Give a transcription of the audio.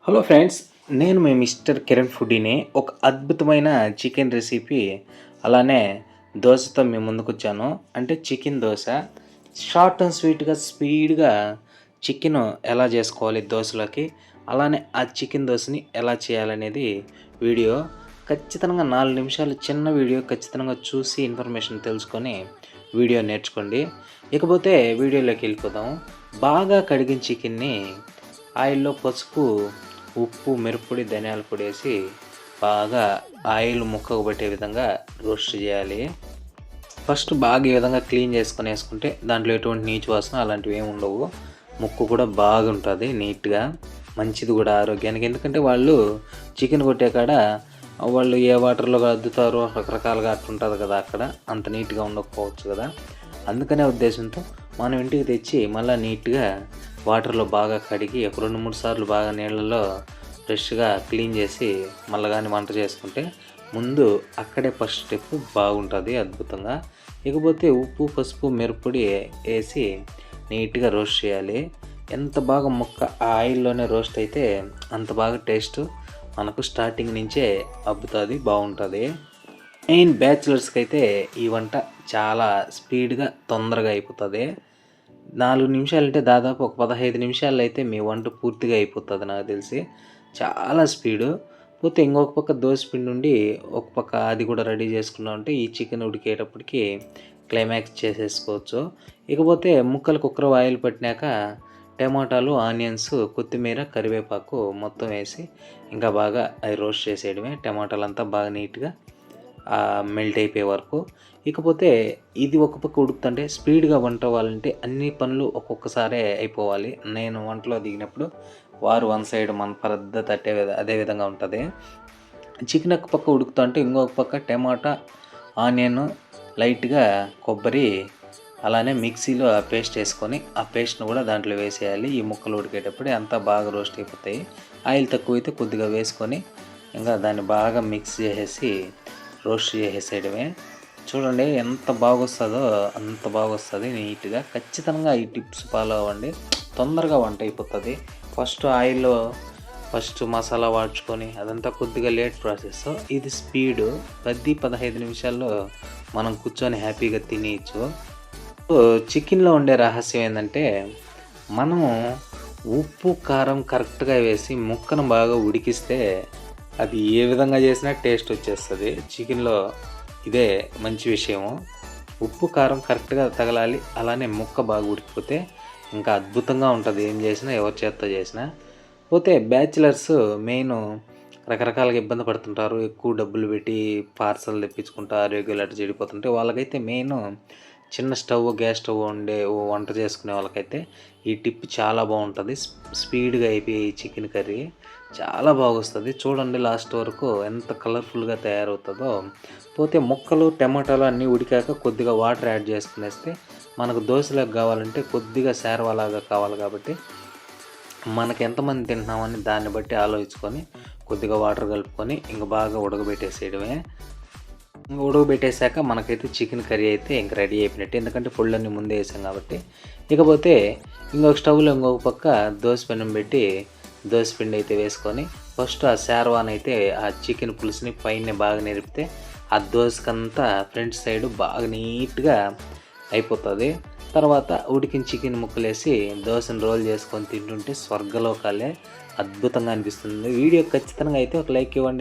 Hello friends, నేను మీ mister Kiran ఫుడీని. ఒక అద్భుతమైన చికెన్ రెసిపీ అలానే దోశతో మీ ముందుకొచ్చాను. అంటే చికెన్ దోశ. షార్ట్ అండ్ స్వీట్‌గా, స్పీడ్‌గా చికెను ఎలా చేసుకోవాలి దోసలోకి, అలానే ఆ చికెన్ దోసని ఎలా చేయాలనేది వీడియో. ఖచ్చితంగా 4 నిమిషాలు చిన్న వీడియో ఖచ్చితంగా చూసి ఇన్ఫర్మేషన్ తెలుసుకొని వీడియో నేర్చుకోండి. ఇకపోతే వీడియోలోకి వెళ్ళిపోదాం. బాగా కడిగిన చికెన్‌ని ఆయిల్‌లో పసుపు, ఉప్పు, మిరప్పొడి, ధనియాల పొడి వేసి బాగా ఆయిల్ ముక్కకు పట్టే విధంగా రోస్ట్ చేయాలి. ఫస్ట్ బాగా ఈ విధంగా క్లీన్ చేసుకొని వేసుకుంటే దాంట్లో ఎటువంటి నీచు వాసన అలాంటివి ఏమి ఉండవు. ముక్కు కూడా బాగుంటుంది నీట్గా, మంచిది కూడా ఆరోగ్యానికి. ఎందుకంటే వాళ్ళు చికెన్ కొట్టే కాడ వాళ్ళు ఏ వాటర్లో అద్దుతారో రకరకాలుగా అట్లుంటుంది కదా, అక్కడ అంత నీట్గా ఉండకపోవచ్చు కదా. అందుకనే ఉద్దేశంతో మనం ఇంటికి తెచ్చి మళ్ళీ నీట్గా వాటర్లో బాగా కడిగి ఒక 2-3 సార్లు బాగా నీళ్ళలో ఫ్రెష్గా క్లీన్ చేసి మళ్ళీ కానీ వంట చేసుకుంటే ముందు అక్కడే ఫస్ట్ స్టెప్ బాగుంటుంది అద్భుతంగా. ఇకపోతే ఉప్పు, పసుపు, మిరప్పొడి వేసి నీట్గా రోస్ట్ చేయాలి. ఎంత బాగా ముక్క ఆ ఆయిల్లోనే రోస్ట్ అయితే అంత బాగా టేస్ట్ మనకు స్టార్టింగ్ నుంచే అబ్బుతుంది, బాగుంటుంది. మెయిన్ బ్యాచిలర్స్కి అయితే ఈ వంట చాలా స్పీడ్గా తొందరగా అయిపోతుంది. 4 నిమిషాలంటే దాదాపు ఒక 15 నిమిషాల్లో అయితే మీ వంట పూర్తిగా అయిపోతుంది నాకు తెలిసి. చాలా స్పీడు. పోతే ఇంకొక పక్క దోసపిండి ఉండి ఒక పక్క అది కూడా రెడీ చేసుకున్నామంటే ఈ చికెన్ ఉడికేటప్పటికి క్లైమాక్స్ చేసేసుకోవచ్చు. ఇకపోతే ముక్కలు కుక్కర్ ఆయిల్ పట్టినాక టమాటాలు, ఆనియన్స్, కొత్తిమీర, కరివేపాకు మొత్తం వేసి ఇంకా బాగా అవి రోస్ట్ చేసేయడమే. టమాటాలంతా బాగా నీట్గా మెల్ట్ అయిపోయే వరకు. ఇకపోతే ఇది ఒక పక్క ఉడుకుతుంటే స్పీడ్గా వంట అవ్వాలంటే అన్ని పనులు ఒక్కొక్కసారే అయిపోవాలి. నేను వంటలో దిగినప్పుడు వారు వన్ సైడ్ మన పద్ధతి అదే విధంగా ఉంటుంది. చికెన్ ఒక పక్క ఉడుకుతుంటే ఇంకొక పక్క టమాటా, ఆనియన్, లైట్గా కొబ్బరి అలానే మిక్సీలో ఆ పేస్ట్ వేసుకొని ఆ పేస్ట్ను కూడా దాంట్లో వేసేయాలి. ఈ ముక్కలు ఉడికేటప్పుడు అంతా బాగా రోస్ట్ అయిపోతాయి. ఆయిల్ తక్కువైతే కొద్దిగా వేసుకొని ఇంకా దాన్ని బాగా మిక్స్ చేసేసి రోస్ట్ చేసేయడమే. చూడండి ఎంత బాగొస్తుందో అంత బాగొస్తుంది నీట్గా. ఖచ్చితంగా ఈ టిప్స్ ఫాలో అవ్వండి, తొందరగా వంట అయిపోతుంది. ఫస్ట్ మసాలా వాడ్చుకొని అదంతా కొద్దిగా లేట్ ప్రాసెస్. ఇది స్పీడు 10-15 నిమిషాల్లో మనం కూర్చొని హ్యాపీగా తినేయచ్చు. చికెన్లో ఉండే రహస్యం ఏంటంటే మనము ఉప్పు, కారం కరెక్ట్గా వేసి ముక్కను బాగా ఉడికిస్తే అది ఏ విధంగా చేసినా టేస్ట్ వచ్చేస్తుంది చికెన్లో. ఇదే మంచి విషయము. ఉప్పు, కారం కరెక్ట్గా తగలాలి. అలానే ముక్క బాగా ఉడికిపోతే ఇంకా అద్భుతంగా ఉంటుంది ఏం చేసినా, ఎవరి చేత్తో చేసినా. పోతే బ్యాచిలర్స్ మెయిన్ రకరకాలుగా ఇబ్బంది పడుతుంటారు. ఎక్కువ డబ్బులు పెట్టి పార్సల్ తెప్పించుకుంటారు, ఆరోగ్యాలు అటు చెడిపోతుంటే వాళ్ళకైతే మెయిన్ చిన్న గ్యాస్ స్టవ్ వంట చేసుకునే వాళ్ళకైతే ఈ టిప్ చాలా బాగుంటుంది. స్పీడ్గా అయిపోయి చికెన్ కర్రీ చాలా బాగొస్తుంది. చూడండి లాస్ట్ వరకు ఎంత కలర్ఫుల్గా తయారవుతుందో. పోతే ముక్కలు, టమాటాలు అన్నీ ఉడికాక కొద్దిగా వాటర్ యాడ్ చేసుకునేస్తే మనకు దోశలకు కావాలంటే కొద్దిగా శారవాలాగా కావాలి కాబట్టి మనకు ఎంతమంది తింటున్నామని దాన్ని బట్టి ఆలోచించుకొని కొద్దిగా వాటర్ కలుపుకొని ఇంక బాగా ఉడకబెట్టేసేయడమే. ఉడకబెట్టేశాక మనకైతే చికెన్ కర్రీ అయితే ఇంక రెడీ అయిపోయినట్టు, ఎందుకంటే ఫుల్లన్నీ ముందే వేసాం కాబట్టి. ఇకపోతే ఇంకొక స్టవ్లో ఇంకొక పక్క దోసపెనం పెట్టి దోసపిండి అయితే వేసుకొని ఫస్ట్ ఆ శార్వాన్ అయితే ఆ చికెన్ పులుసుని పైన బాగా నెరిపితే ఆ దోసకంతా ఫ్రంట్ సైడ్ బాగా నీట్గా అయిపోతుంది. తర్వాత ఉడికిన చికెన్ ముక్కలేసి దోశను రోల్ చేసుకొని తింటుంటే స్వర్గలోకాలే అద్భుతంగా అనిపిస్తుంది. వీడియో ఖచ్చితంగా అయితే ఒక లైక్ ఇవ్వండి.